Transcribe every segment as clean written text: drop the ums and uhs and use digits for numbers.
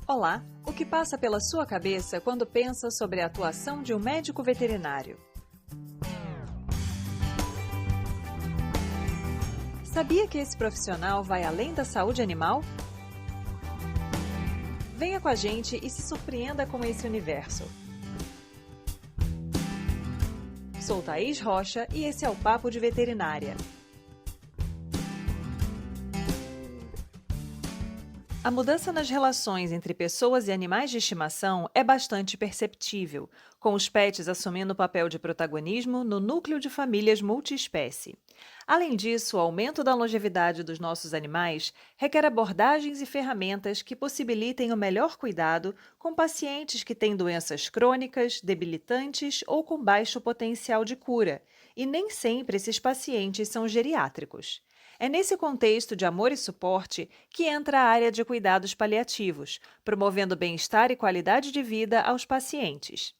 Olá! O que passa pela sua cabeça quando pensa sobre a atuação de um médico veterinário? Sabia que esse profissional vai além da saúde animal? Venha com a gente e se surpreenda com esse universo. Sou Thaís Rocha e esse é o Papo de Veterinária. A mudança nas relações entre pessoas e animais de estimação é bastante perceptível, com os pets assumindo o papel de protagonismo no núcleo de famílias multiespécie. Além disso, o aumento da longevidade dos nossos animais requer abordagens e ferramentas que possibilitem o melhor cuidado com pacientes que têm doenças crônicas, debilitantes ou com baixo potencial de cura, e nem sempre esses pacientes são geriátricos. É nesse contexto de amor e suporte que entra a área de cuidados paliativos, promovendo bem-estar e qualidade de vida aos pacientes.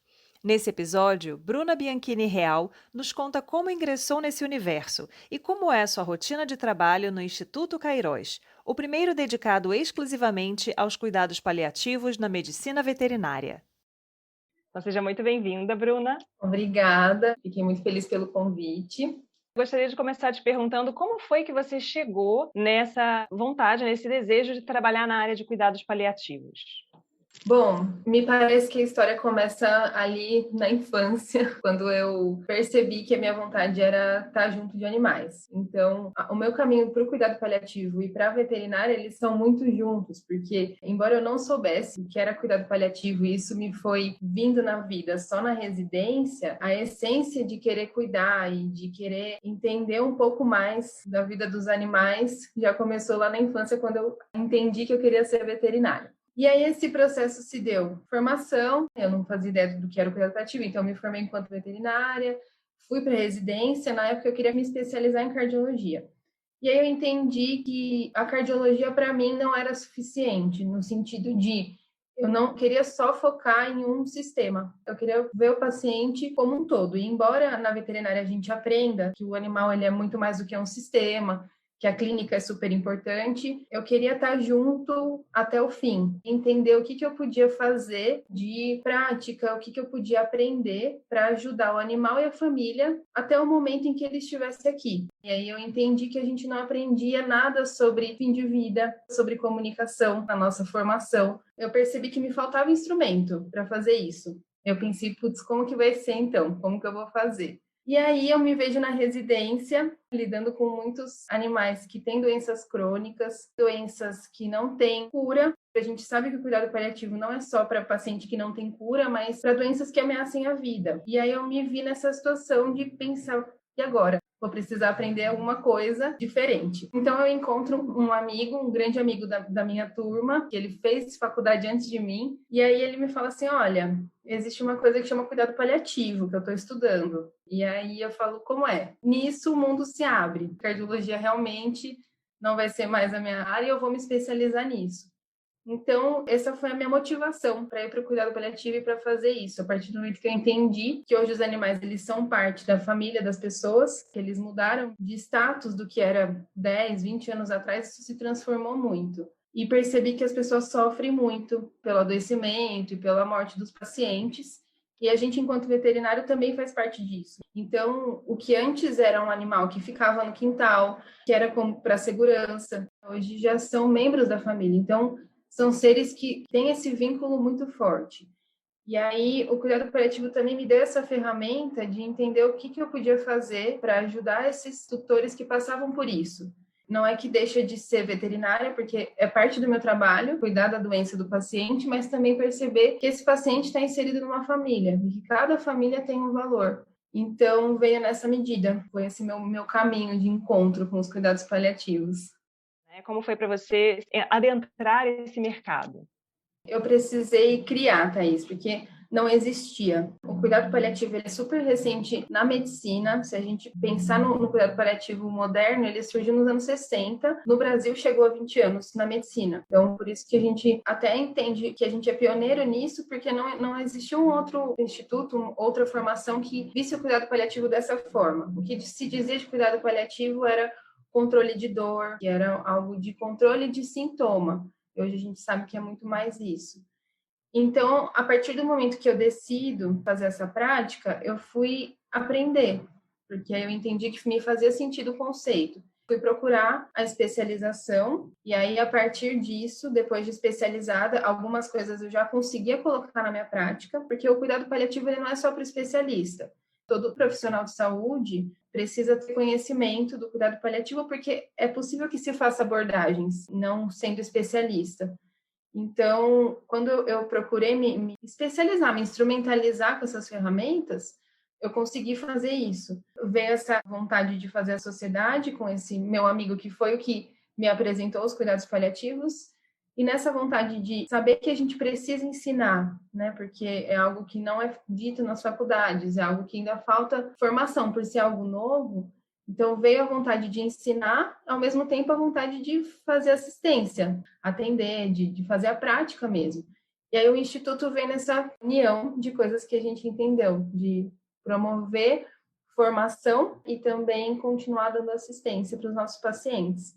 Nesse episódio, Bruna Bianchini Real nos conta como ingressou nesse universo e como é sua rotina de trabalho no Instituto Cairós, o primeiro dedicado exclusivamente aos cuidados paliativos na medicina veterinária. Então, seja muito bem-vinda, Bruna. Obrigada, fiquei muito feliz pelo convite. Gostaria de começar te perguntando como foi que você chegou nessa vontade, nesse desejo de trabalhar na área de cuidados paliativos? Bom, me parece que a história começa ali na infância, quando eu percebi que a minha vontade era estar junto de animais. Então, o meu caminho para o cuidado paliativo e para a veterinária, eles são muito juntos, porque, embora eu não soubesse o que era cuidado paliativo e isso me foi vindo na vida só na residência, a essência de querer cuidar e de querer entender um pouco mais da vida dos animais já começou lá na infância, quando eu entendi que eu queria ser veterinária. E aí esse processo se deu formação, eu não fazia ideia do que era o cuidado paliativo, então eu me formei enquanto veterinária, fui para residência, na época eu queria me especializar em cardiologia. E aí eu entendi que a cardiologia para mim não era suficiente, no sentido de eu não queria só focar em um sistema, eu queria ver o paciente como um todo. E embora na veterinária a gente aprenda que o animal ele é muito mais do que um sistema, que a clínica é super importante, eu queria estar junto até o fim, entender o que eu podia fazer de prática, o que eu podia aprender para ajudar o animal e a família até o momento em que ele estivesse aqui. E aí eu entendi que a gente não aprendia nada sobre fim de vida, sobre comunicação na nossa formação. Eu percebi que me faltava instrumento para fazer isso. Eu pensei, putz, como que vai ser então? Como que eu vou fazer? E aí eu me vejo na residência, lidando com muitos animais que têm doenças crônicas, doenças que não têm cura. A gente sabe que o cuidado paliativo não é só para paciente que não tem cura, mas para doenças que ameacem a vida. E aí eu me vi nessa situação de pensar, e agora? Vou precisar aprender alguma coisa diferente. Então eu encontro um amigo, um grande amigo da minha turma, que ele fez faculdade antes de mim, e aí ele me fala assim, olha, existe uma coisa que chama cuidado paliativo, que eu estou estudando. E aí eu falo, como é? Nisso o mundo se abre. Cardiologia realmente não vai ser mais a minha área e eu vou me especializar nisso. Então, essa foi a minha motivação para ir para o cuidado paliativo e para fazer isso. A partir do momento que eu entendi que hoje os animais eles são parte da família das pessoas, que eles mudaram de status do que era 10, 20 anos atrás, isso se transformou muito. E percebi que as pessoas sofrem muito pelo adoecimento e pela morte dos pacientes. E a gente, enquanto veterinário, também faz parte disso. Então, o que antes era um animal que ficava no quintal, que era como para segurança, hoje já são membros da família. Então, são seres que têm esse vínculo muito forte. E aí, o cuidado paliativo também me deu essa ferramenta de entender o que eu podia fazer para ajudar esses tutores que passavam por isso. Não é que deixa de ser veterinária, porque é parte do meu trabalho, cuidar da doença do paciente, mas também perceber que esse paciente está inserido numa família, e que cada família tem um valor. Então, veio nessa medida. Foi esse meu caminho de encontro com os cuidados paliativos. Como foi para você adentrar esse mercado? Eu precisei criar, Thaís, porque não existia. O cuidado paliativo ele é super recente na medicina. Se a gente pensar no cuidado paliativo moderno, ele surgiu nos anos 60. No Brasil, chegou a 20 anos na medicina. Então, por isso que a gente até entende que a gente é pioneiro nisso, porque não existia um outro instituto, outra formação que visse o cuidado paliativo dessa forma. O que se dizia de cuidado paliativo era controle de dor, que era algo de controle de sintoma. E hoje a gente sabe que é muito mais isso. Então, a partir do momento que eu decido fazer essa prática, eu fui aprender, porque aí eu entendi que me fazia sentido o conceito. Fui procurar a especialização, e aí, a partir disso, depois de especializada, algumas coisas eu já conseguia colocar na minha prática, porque o cuidado paliativo ele não é só para o especialista. Todo profissional de saúde precisa ter conhecimento do cuidado paliativo, porque é possível que se faça abordagens, não sendo especialista. Então, quando eu procurei me especializar, me instrumentalizar com essas ferramentas, eu consegui fazer isso. Veio essa vontade de fazer a sociedade com esse meu amigo que foi o que me apresentou os cuidados paliativos, e nessa vontade de saber que a gente precisa ensinar, né? Porque é algo que não é dito nas faculdades, é algo que ainda falta formação por ser algo novo. Então, veio a vontade de ensinar, ao mesmo tempo a vontade de fazer assistência, atender, de fazer a prática mesmo. E aí o Instituto vem nessa união de coisas que a gente entendeu, de promover formação e também continuar dando assistência para os nossos pacientes.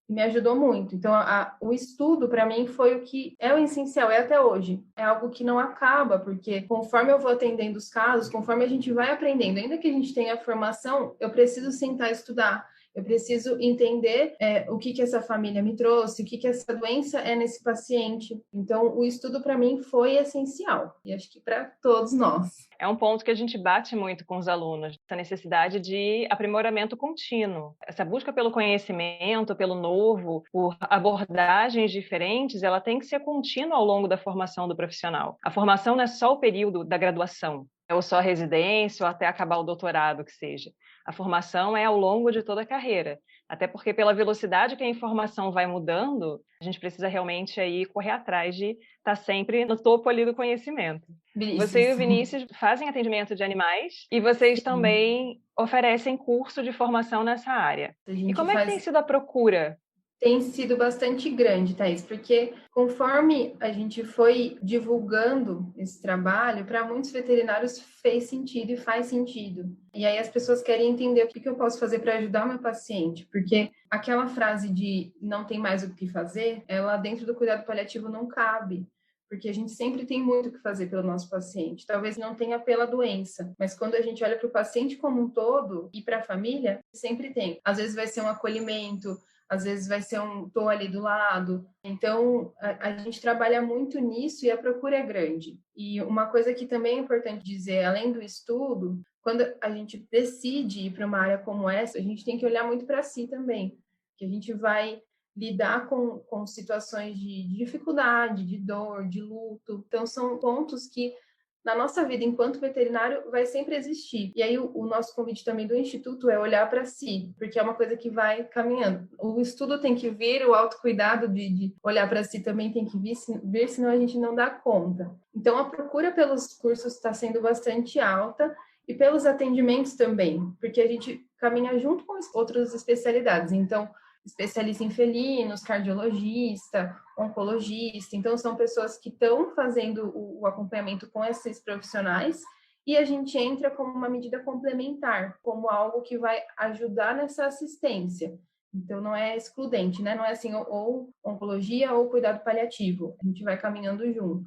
E me ajudou muito. Então, o estudo, para mim, foi o que é o essencial, é até hoje. É algo que não acaba, porque conforme eu vou atendendo os casos, conforme a gente vai aprendendo, ainda que a gente tenha formação, eu preciso sentar e estudar. Eu preciso entender o que essa família me trouxe, o que essa doença é nesse paciente. Então, o estudo, para mim, foi essencial. E acho que para todos nós. É um ponto que a gente bate muito com os alunos, essa necessidade de aprimoramento contínuo. Essa busca pelo conhecimento, pelo novo, por abordagens diferentes, ela tem que ser contínua ao longo da formação do profissional. A formação não é só o período da graduação, ou só a residência, ou até acabar o doutorado, que seja. A formação é ao longo de toda a carreira. Até porque, pela velocidade que a informação vai mudando, a gente precisa realmente aí correr atrás de estar sempre no topo ali do conhecimento. Você e o Vinícius fazem atendimento de animais e vocês também oferecem curso de formação nessa área. E como é que tem sido a procura? Tem sido bastante grande, Thaís, porque conforme a gente foi divulgando esse trabalho, para muitos veterinários fez sentido e faz sentido. E aí as pessoas querem entender o que eu posso fazer para ajudar o meu paciente, porque aquela frase de não tem mais o que fazer, ela dentro do cuidado paliativo não cabe. Porque a gente sempre tem muito o que fazer pelo nosso paciente. Talvez não tenha pela doença, mas quando a gente olha para o paciente como um todo e para a família, sempre tem. Às vezes vai ser um acolhimento, às vezes vai ser tô ali do lado. Então, a gente trabalha muito nisso e a procura é grande. E uma coisa que também é importante dizer, além do estudo, quando a gente decide ir para uma área como essa, a gente tem que olhar muito para si também, que a gente vai lidar com situações de dificuldade, de dor, de luto. Então, são pontos que na nossa vida enquanto veterinário vai sempre existir. E aí o nosso convite também do Instituto é olhar para si, porque é uma coisa que vai caminhando. O estudo tem que vir, o autocuidado de olhar para si também tem que vir, senão a gente não dá conta. Então a procura pelos cursos está sendo bastante alta e pelos atendimentos também, porque a gente caminha junto com outras especialidades. Então, especialista em felinos, cardiologista, oncologista. Então, são pessoas que estão fazendo o acompanhamento com esses profissionais e a gente entra como uma medida complementar, como algo que vai ajudar nessa assistência. Então, não é excludente, né? Não é assim, ou oncologia ou cuidado paliativo. A gente vai caminhando junto.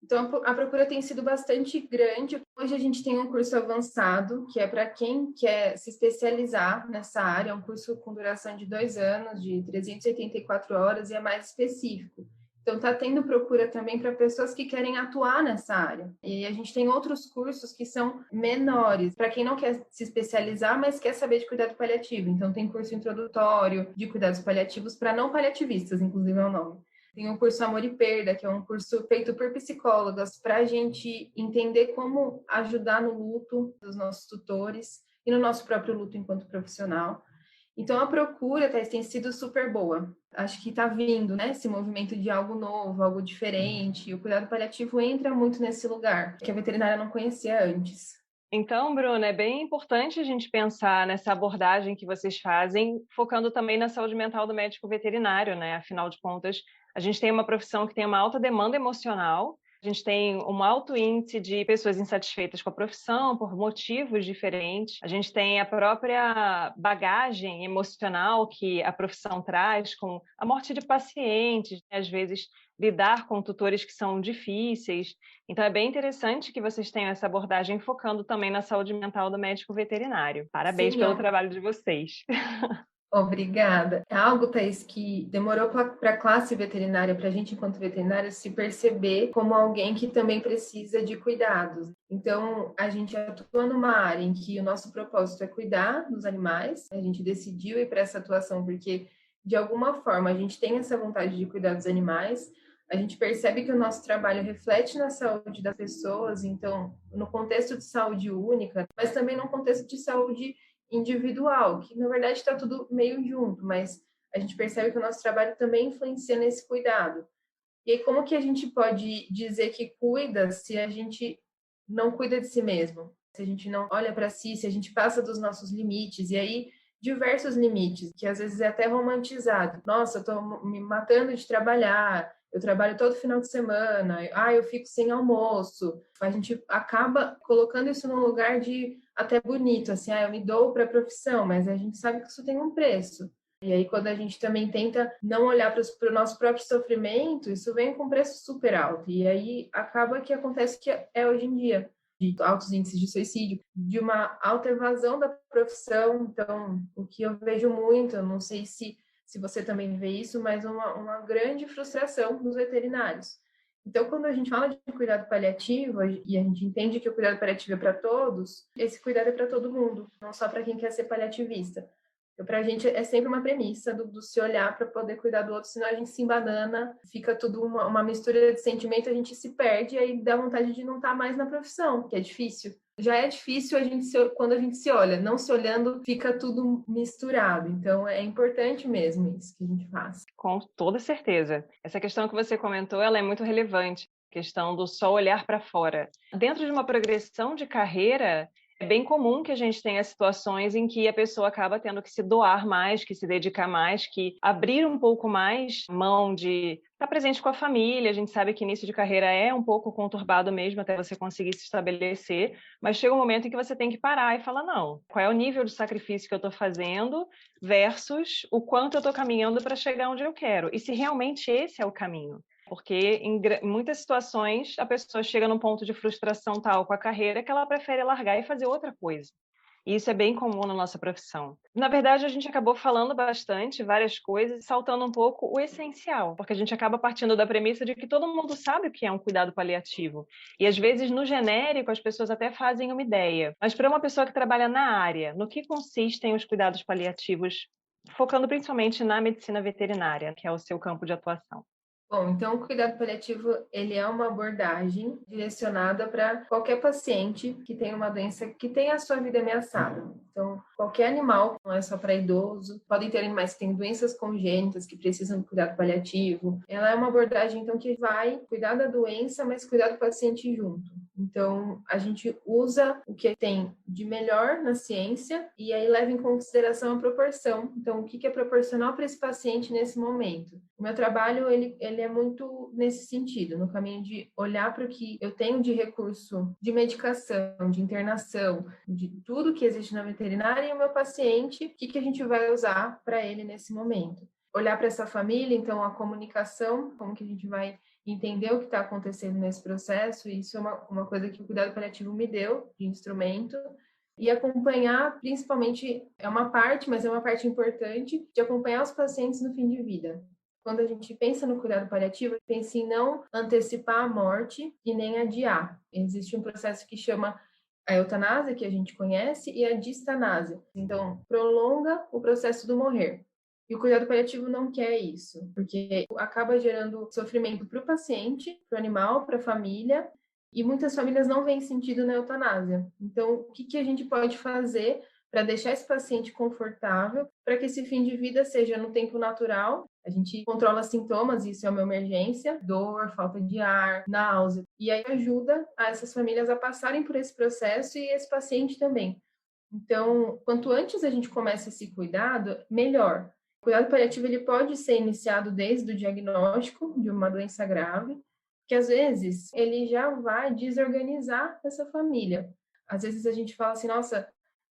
Então, a procura tem sido bastante grande. Hoje a gente tem um curso avançado, que é para quem quer se especializar nessa área, é um curso com duração de 2 anos, de 384 horas, e é mais específico. Então, está tendo procura também para pessoas que querem atuar nessa área. E a gente tem outros cursos que são menores, para quem não quer se especializar, mas quer saber de cuidado paliativo. Então, tem curso introdutório de cuidados paliativos para não paliativistas, inclusive é o nome. Tem o curso Amor e Perda, que é um curso feito por psicólogas para a gente entender como ajudar no luto dos nossos tutores e no nosso próprio luto enquanto profissional. Então, a procura, Thais, tem sido super boa. Acho que está vindo, né, esse movimento de algo novo, algo diferente. E o cuidado paliativo entra muito nesse lugar, que a veterinária não conhecia antes. Então, Bruna, é bem importante a gente pensar nessa abordagem que vocês fazem, focando também na saúde mental do médico veterinário, né? Afinal de contas, a gente tem uma profissão que tem uma alta demanda emocional, A gente tem um alto índice de pessoas insatisfeitas com a profissão por motivos diferentes. A gente tem a própria bagagem emocional que a profissão traz, com a morte de pacientes, né? Às vezes lidar com tutores que são difíceis. Então é bem interessante que vocês tenham essa abordagem focando também na saúde mental do médico veterinário. Parabéns Sim, pelo trabalho de vocês. obrigada. É algo, Thaís, que demorou para a classe veterinária, para a gente, enquanto veterinário, se perceber como alguém que também precisa de cuidados. Então, a gente atua numa área em que o nosso propósito é cuidar dos animais. A gente decidiu ir para essa atuação porque, de alguma forma, a gente tem essa vontade de cuidar dos animais. A gente percebe que o nosso trabalho reflete na saúde das pessoas, então, no contexto de saúde única, mas também no contexto de saúde individual, que na verdade está tudo meio junto, mas a gente percebe que o nosso trabalho também influencia nesse cuidado. E aí, como que a gente pode dizer que cuida se a gente não cuida de si mesmo? Se a gente não olha para si, se a gente passa dos nossos limites, e aí diversos limites, que às vezes é até romantizado. Nossa, eu estou me matando de trabalhar, eu trabalho todo final de semana, eu fico sem almoço. A gente acaba colocando isso num lugar de até bonito, assim, eu me dou para a profissão, mas a gente sabe que isso tem um preço. E aí, quando a gente também tenta não olhar para o nosso próprio sofrimento, isso vem com um preço super alto. E aí acaba que acontece que é hoje em dia, de altos índices de suicídio, de uma alta evasão da profissão. Então, o que eu vejo muito, eu não sei se você também vê isso, mas uma grande frustração nos veterinários. Então, quando a gente fala de cuidado paliativo e a gente entende que o cuidado paliativo é para todos, esse cuidado é para todo mundo, não só para quem quer ser paliativista. Para a gente é sempre uma premissa do se olhar para poder cuidar do outro, senão a gente se embanana, fica tudo uma mistura de sentimento, a gente se perde e aí dá vontade de não estar mais na profissão, que é difícil. Já é difícil quando a gente se olha, não se olhando, fica tudo misturado. Então é importante mesmo isso que a gente faz. Com toda certeza. Essa questão que você comentou, ela é muito relevante, a questão do só olhar para fora. Dentro de uma progressão de carreira, é bem comum que a gente tenha situações em que a pessoa acaba tendo que se doar mais, que se dedicar mais, que abrir um pouco mais mão de estar presente com a família. A gente sabe que início de carreira é um pouco conturbado mesmo até você conseguir se estabelecer, mas chega um momento em que você tem que parar e falar, não, qual é o nível de sacrifício que eu estou fazendo versus o quanto eu estou caminhando para chegar onde eu quero. E se realmente esse é o caminho. Porque em muitas situações a pessoa chega num ponto de frustração tal com a carreira que ela prefere largar e fazer outra coisa. E isso é bem comum na nossa profissão. Na verdade, a gente acabou falando bastante, várias coisas, saltando um pouco o essencial, porque a gente acaba partindo da premissa de que todo mundo sabe o que é um cuidado paliativo. E às vezes, no genérico, as pessoas até fazem uma ideia. Mas para uma pessoa que trabalha na área, no que consistem os cuidados paliativos, focando principalmente na medicina veterinária, que é o seu campo de atuação? Bom, então o cuidado paliativo, ele é uma abordagem direcionada para qualquer paciente que tenha uma doença que tenha a sua vida ameaçada. Então, qualquer animal, não é só para idoso, podem ter animais que têm doenças congênitas que precisam de cuidado paliativo. Ela é uma abordagem, então, que vai cuidar da doença, mas cuidar do paciente junto. Então, a gente usa o que tem de melhor na ciência e aí leva em consideração a proporção. Então, o que é proporcional para esse paciente nesse momento? O meu trabalho, ele é muito nesse sentido, no caminho de olhar para o que eu tenho de recurso de medicação, de internação, de tudo que existe na veterinária e o meu paciente, o que a gente vai usar para ele nesse momento. Olhar para essa família, então, a comunicação, como que a gente vai entender o que está acontecendo nesse processo, e isso é uma coisa que o cuidado paliativo me deu, de instrumento, e acompanhar, principalmente, é uma parte, mas é uma parte importante, de acompanhar os pacientes no fim de vida. Quando a gente pensa no cuidado paliativo, pensa em não antecipar a morte e nem adiar. Existe um processo que chama a eutanásia, que a gente conhece, e a distanásia. Então, prolonga o processo do morrer. E o cuidado paliativo não quer isso, porque acaba gerando sofrimento para o paciente, para o animal, para a família, e muitas famílias não veem sentido na eutanásia. Então, o que a gente pode fazer para deixar esse paciente confortável, para que esse fim de vida seja no tempo natural? A gente controla sintomas, isso é uma emergência, dor, falta de ar, náusea, e aí ajuda essas famílias a passarem por esse processo e esse paciente também. Então, quanto antes a gente começa esse cuidado, melhor. O cuidado paliativo ele pode ser iniciado desde o diagnóstico de uma doença grave, que às vezes ele já vai desorganizar essa família. Às vezes a gente fala assim, nossa,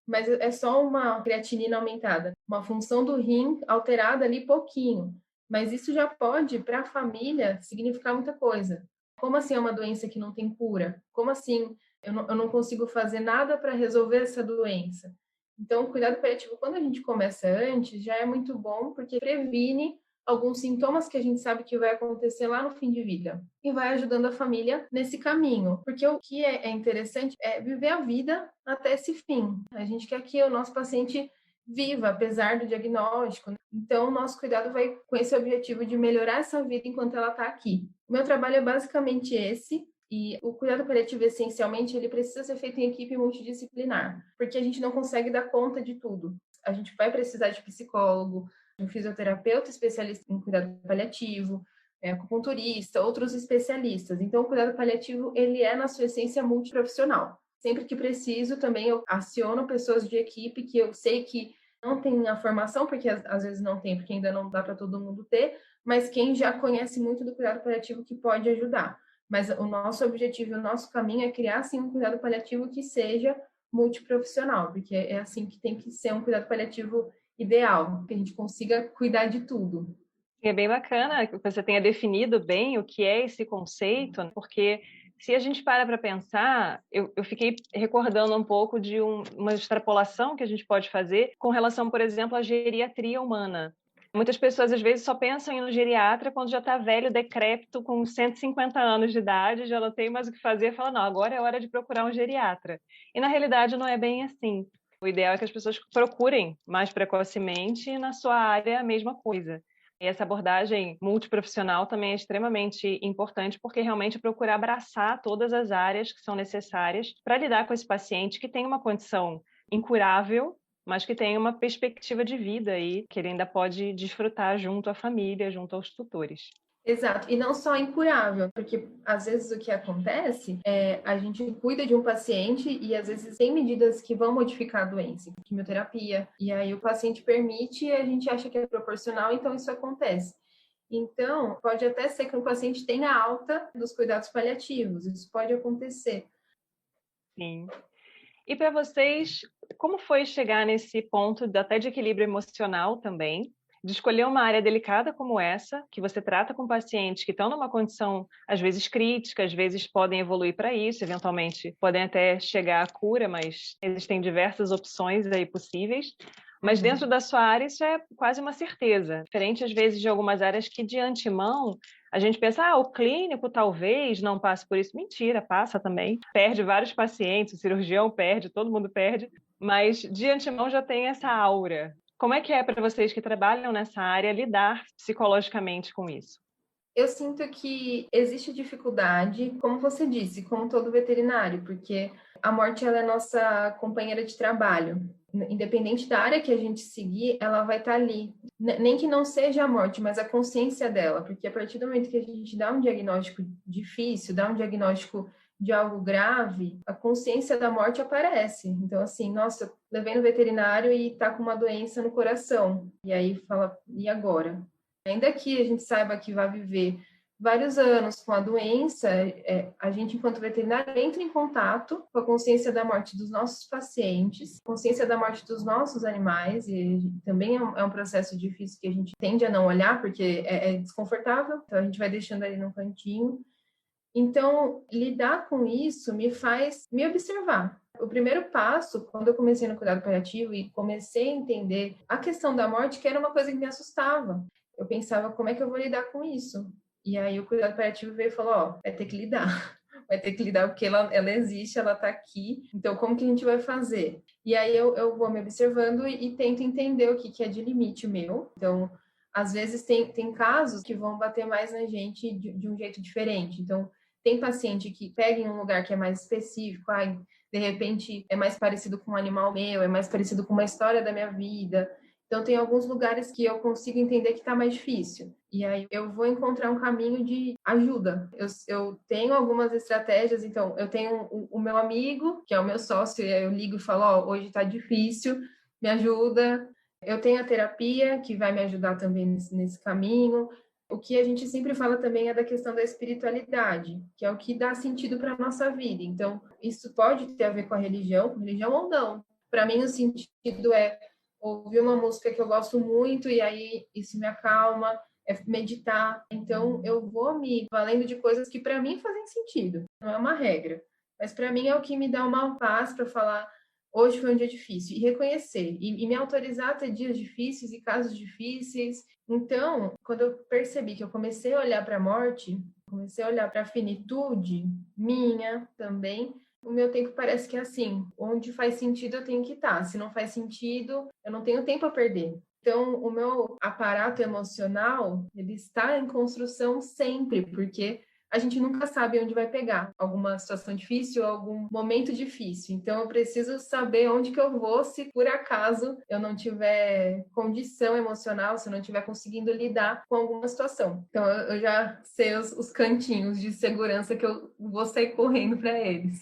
mas é só uma creatinina aumentada, uma função do rim alterada ali pouquinho. Mas isso já pode, para a família, significar muita coisa. Como assim é uma doença que não tem cura? Como assim eu não consigo fazer nada para resolver essa doença? Então, o cuidado paliativo, quando a gente começa antes, já é muito bom, porque previne alguns sintomas que a gente sabe que vai acontecer lá no fim de vida e vai ajudando a família nesse caminho. Porque o que é interessante é viver a vida até esse fim. A gente quer que o nosso paciente viva, apesar do diagnóstico. Então, o nosso cuidado vai com esse objetivo de melhorar essa vida enquanto ela está aqui. O meu trabalho é basicamente esse, e o cuidado paliativo, essencialmente, ele precisa ser feito em equipe multidisciplinar, porque a gente não consegue dar conta de tudo. A gente vai precisar de psicólogo, um fisioterapeuta especialista em cuidado paliativo, acupunturista, outros especialistas. Então, o cuidado paliativo, ele é, na sua essência, multiprofissional. Sempre que preciso, também eu aciono pessoas de equipe que eu sei que não tem a formação, porque às vezes não tem, porque ainda não dá para todo mundo ter, mas quem já conhece muito do cuidado paliativo que pode ajudar. Mas o nosso objetivo, o nosso caminho é criar, sim, um cuidado paliativo que seja multiprofissional, porque é assim que tem que ser um cuidado paliativo ideal, que a gente consiga cuidar de tudo. É bem bacana que você tenha definido bem o que é esse conceito, porque se a gente para pensar, eu fiquei recordando um pouco de uma extrapolação que a gente pode fazer com relação, por exemplo, à geriatria humana. Muitas pessoas, às vezes, só pensam em um geriatra quando já está velho, decrépito, com 150 anos de idade, já não tem mais o que fazer, fala, não, agora é hora de procurar um geriatra. E, na realidade, não é bem assim. O ideal é que as pessoas procurem mais precocemente e, na sua área, a mesma coisa. E essa abordagem multiprofissional também é extremamente importante, porque realmente procurar abraçar todas as áreas que são necessárias para lidar com esse paciente que tem uma condição incurável, mas que tem uma perspectiva de vida aí, que ele ainda pode desfrutar junto à família, junto aos tutores. Exato, e não só incurável, porque às vezes o que acontece é a gente cuida de um paciente e às vezes tem medidas que vão modificar a doença, quimioterapia, e aí o paciente permite e a gente acha que é proporcional, então isso acontece. Então, pode até ser que o paciente tenha alta dos cuidados paliativos, isso pode acontecer. Sim. E para vocês, como foi chegar nesse ponto até de equilíbrio emocional também, de escolher uma área delicada como essa, que você trata com pacientes que estão numa condição, às vezes crítica, às vezes podem evoluir para isso, eventualmente podem até chegar à cura, mas existem diversas opções aí possíveis. Mas dentro da sua área isso é quase uma certeza. Diferente, às vezes, de algumas áreas que de antemão a gente pensa, o clínico talvez não passe por isso. Mentira, passa também. Perde vários pacientes, o cirurgião perde, todo mundo perde. Mas de antemão já tem essa aura. Como é que é para vocês que trabalham nessa área lidar psicologicamente com isso? Eu sinto que existe dificuldade, como você disse, como todo veterinário, porque a morte ela é nossa companheira de trabalho. Independente da área que a gente seguir, ela vai estar ali. Nem que não seja a morte, mas a consciência dela, porque a partir do momento que a gente dá um diagnóstico difícil, dá um diagnóstico de algo grave, a consciência da morte aparece. Então, assim, nossa, eu levei no veterinário e tá com uma doença no coração. E aí fala, e agora? Ainda que a gente saiba que vai viver vários anos com a doença, a gente, enquanto veterinário, entra em contato com a consciência da morte dos nossos pacientes, consciência da morte dos nossos animais, e também é um processo difícil que a gente tende a não olhar, porque é desconfortável, então a gente vai deixando ali num cantinho. Então, lidar com isso me faz me observar. O primeiro passo, quando eu comecei no cuidado paliativo e comecei a entender a questão da morte, que era uma coisa que me assustava. Eu pensava, como é que eu vou lidar com isso? E aí o cuidado paliativo veio e falou, vai ter que lidar. Vai ter que lidar porque ela existe, ela está aqui. Então, como que a gente vai fazer? E aí eu vou me observando e tento entender o que é de limite meu. Então, às vezes tem casos que vão bater mais na gente de um jeito diferente. Então, tem paciente que pega em um lugar que é mais específico, de repente é mais parecido com um animal meu, é mais parecido com uma história da minha vida. Então, tem alguns lugares que eu consigo entender que está mais difícil. E aí eu vou encontrar um caminho de ajuda. Eu tenho algumas estratégias, então, eu tenho o meu amigo, que é o meu sócio, e aí eu ligo e falo, hoje está difícil, me ajuda. Eu tenho a terapia, que vai me ajudar também nesse caminho. O que a gente sempre fala também é da questão da espiritualidade, que é o que dá sentido para a nossa vida. Então, isso pode ter a ver com a religião ou não. Para mim, o sentido é ouvir uma música que eu gosto muito e aí isso me acalma, é meditar. Então, eu vou me valendo de coisas que para mim fazem sentido. Não é uma regra, mas para mim é o que me dá uma paz para falar hoje foi um dia difícil e reconhecer e me autorizar a ter dias difíceis e casos difíceis. Então, quando eu percebi que eu comecei a olhar para a morte, comecei a olhar para a finitude minha também, o meu tempo parece que é assim, onde faz sentido eu tenho que estar. Se não faz sentido, eu não tenho tempo a perder. Então, o meu aparato emocional, ele está em construção sempre, porque a gente nunca sabe onde vai pegar alguma situação difícil, algum momento difícil. Então, eu preciso saber onde que eu vou se por acaso eu não tiver condição emocional, se eu não estiver conseguindo lidar com alguma situação. Então, eu já sei os cantinhos de segurança que eu vou sair correndo para eles.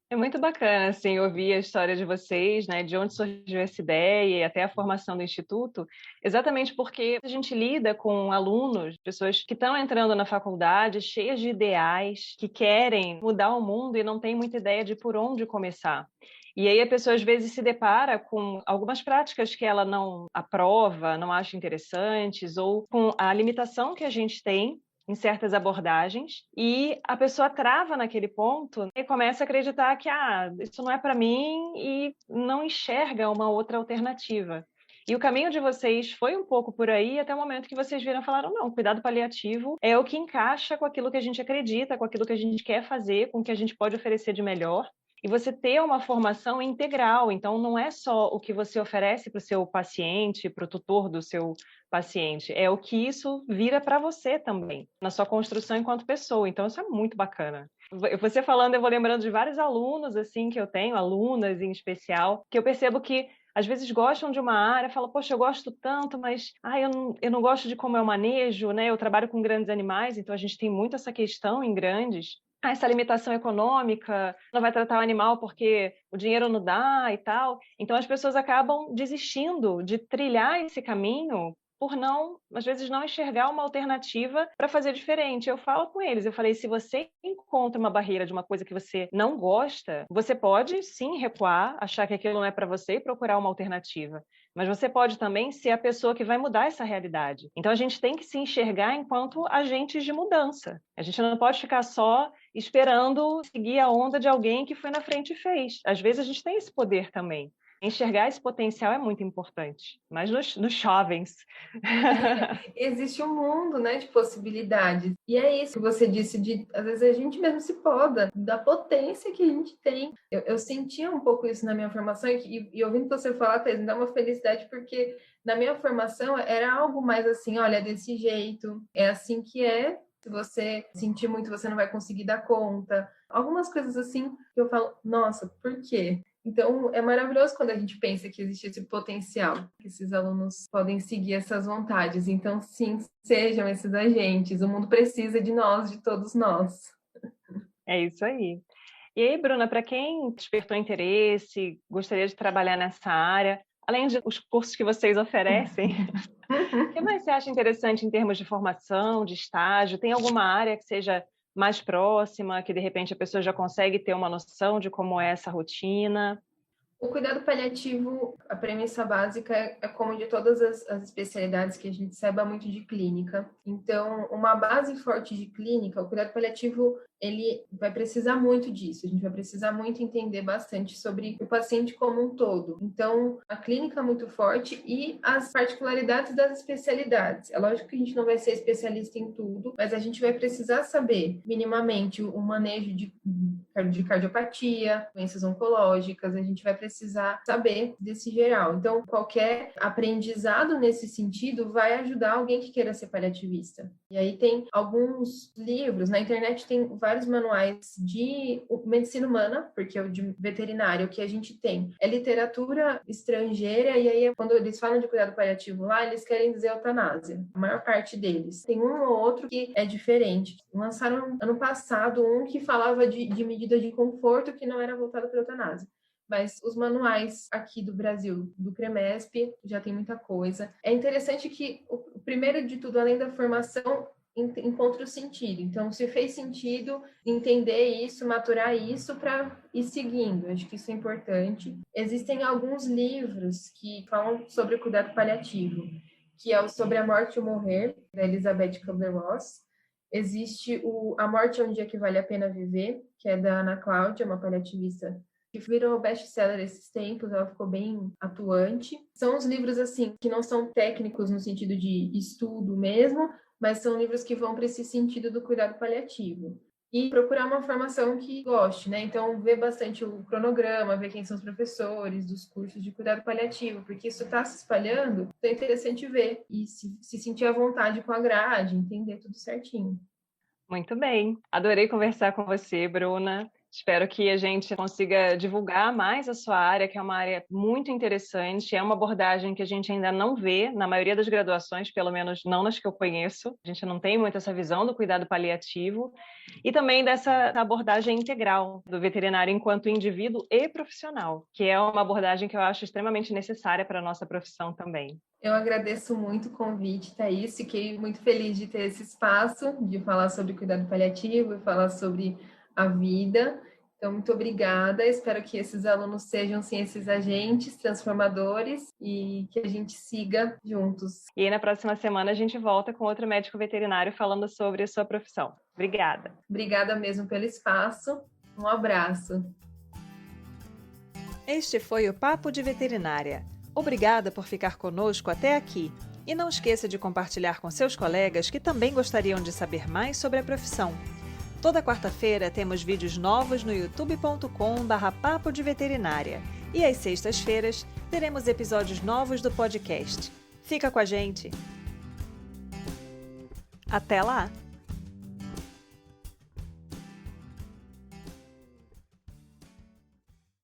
É muito bacana, assim, ouvir a história de vocês, né, de onde surgiu essa ideia e até a formação do Instituto, exatamente porque a gente lida com alunos, pessoas que estão entrando na faculdade cheias de ideais, que querem mudar o mundo e não têm muita ideia de por onde começar. E aí a pessoa às vezes se depara com algumas práticas que ela não aprova, não acha interessantes, ou com a limitação que a gente tem em certas abordagens, e a pessoa trava naquele ponto e começa a acreditar que isso não é para mim e não enxerga uma outra alternativa. E o caminho de vocês foi um pouco por aí, até o momento que vocês viram e falaram, não, cuidado paliativo é o que encaixa com aquilo que a gente acredita, com aquilo que a gente quer fazer, com o que a gente pode oferecer de melhor. E você ter uma formação integral, então não é só o que você oferece para o seu paciente, para o tutor do seu paciente, é o que isso vira para você também, na sua construção enquanto pessoa. Então, isso é muito bacana. Você falando, eu vou lembrando de vários alunos, assim, que eu tenho, alunas em especial, que eu percebo que às vezes gostam de uma área, falam, poxa, eu gosto tanto, mas eu não gosto de como eu manejo, né? Eu trabalho com grandes animais, então a gente tem muito essa questão em grandes. Essa limitação econômica, não vai tratar o animal porque o dinheiro não dá e tal. Então as pessoas acabam desistindo de trilhar esse caminho por não, às vezes, não enxergar uma alternativa para fazer diferente. Eu falo com eles, eu falei, se você encontra uma barreira de uma coisa que você não gosta, você pode sim recuar, achar que aquilo não é para você e procurar uma alternativa. Mas você pode também ser a pessoa que vai mudar essa realidade. Então a gente tem que se enxergar enquanto agentes de mudança. A gente não pode ficar só esperando seguir a onda de alguém que foi na frente e fez. Às vezes a gente tem esse poder também. Enxergar esse potencial é muito importante, mas nos jovens. Existe um mundo, né, de possibilidades. E é isso que você disse, de às vezes a gente mesmo se poda, da potência que a gente tem. Eu sentia um pouco isso na minha formação, e ouvindo você falar, Thais, me dá uma felicidade, porque na minha formação era algo mais assim, olha, desse jeito, é assim que é. Se você sentir muito, você não vai conseguir dar conta. Algumas coisas assim que eu falo, nossa, por quê? Então, é maravilhoso quando a gente pensa que existe esse potencial, que esses alunos podem seguir essas vontades. Então, sim, sejam esses agentes. O mundo precisa de nós, de todos nós. É isso aí. E aí, Bruna, para quem despertou interesse, gostaria de trabalhar nessa área, além dos cursos que vocês oferecem, o que mais você acha interessante em termos de formação, de estágio? Tem alguma área que seja mais próxima, que de repente a pessoa já consegue ter uma noção de como é essa rotina? O cuidado paliativo, a premissa básica é como de todas as especialidades que a gente saiba muito de clínica. Então, uma base forte de clínica, o cuidado paliativo, ele vai precisar muito disso. A gente vai precisar muito entender bastante sobre o paciente como um todo. Então, a clínica é muito forte e as particularidades das especialidades. É lógico que a gente não vai ser especialista em tudo, mas a gente vai precisar saber minimamente o manejo de cardiopatia, doenças oncológicas, a gente vai precisar saber desse geral. Então, qualquer aprendizado nesse sentido vai ajudar alguém que queira ser paliativista. E aí tem alguns livros, na internet tem vários manuais de medicina humana, porque o de veterinário, o que a gente tem é literatura estrangeira, e aí quando eles falam de cuidado paliativo lá, eles querem dizer eutanásia. A maior parte deles. Tem um ou outro que é diferente. Lançaram ano passado um que falava de medida de conforto que não era voltado para eutanásia. mas os manuais aqui do Brasil, do CREMESP, já tem muita coisa. É interessante que, o primeiro de tudo, além da formação, encontra o sentido. Então, se fez sentido, entender isso, maturar isso para ir seguindo. Acho que isso é importante. Existem alguns livros que falam sobre o cuidado paliativo, que é o Sobre a Morte e o Morrer, da Elizabeth Kubler-Ross. Existe o A Morte é um Dia que Vale a Pena Viver, que é da Ana Cláudia, uma paliativista que virou best-seller esses tempos, ela ficou bem atuante. São os livros, assim, que não são técnicos no sentido de estudo mesmo, mas são livros que vão para esse sentido do cuidado paliativo. E procurar uma formação que goste, né? Então, ver bastante o cronograma, ver quem são os professores dos cursos de cuidado paliativo, porque isso está se espalhando, então é interessante ver e se sentir à vontade com a grade, entender tudo certinho. Muito bem. Adorei conversar com você, Bruna. Espero que a gente consiga divulgar mais a sua área, que é uma área muito interessante. É uma abordagem que a gente ainda não vê na maioria das graduações, pelo menos não nas que eu conheço. A gente não tem muito essa visão do cuidado paliativo e também dessa abordagem integral do veterinário enquanto indivíduo e profissional, que é uma abordagem que eu acho extremamente necessária para a nossa profissão também. Eu agradeço muito o convite, Thaís. Fiquei muito feliz de ter esse espaço, de falar sobre cuidado paliativo e falar sobre a vida. Então, muito obrigada. Espero que esses alunos sejam, sim, esses agentes transformadores e que a gente siga juntos. E aí, na próxima semana, a gente volta com outro médico veterinário falando sobre a sua profissão. Obrigada. Obrigada mesmo pelo espaço. Um abraço. Este foi o Papo de Veterinária. Obrigada por ficar conosco até aqui. E não esqueça de compartilhar com seus colegas que também gostariam de saber mais sobre a profissão. Toda quarta-feira temos vídeos novos no youtube.com/papo de veterinária. E às sextas-feiras teremos episódios novos do podcast. Fica com a gente! Até lá!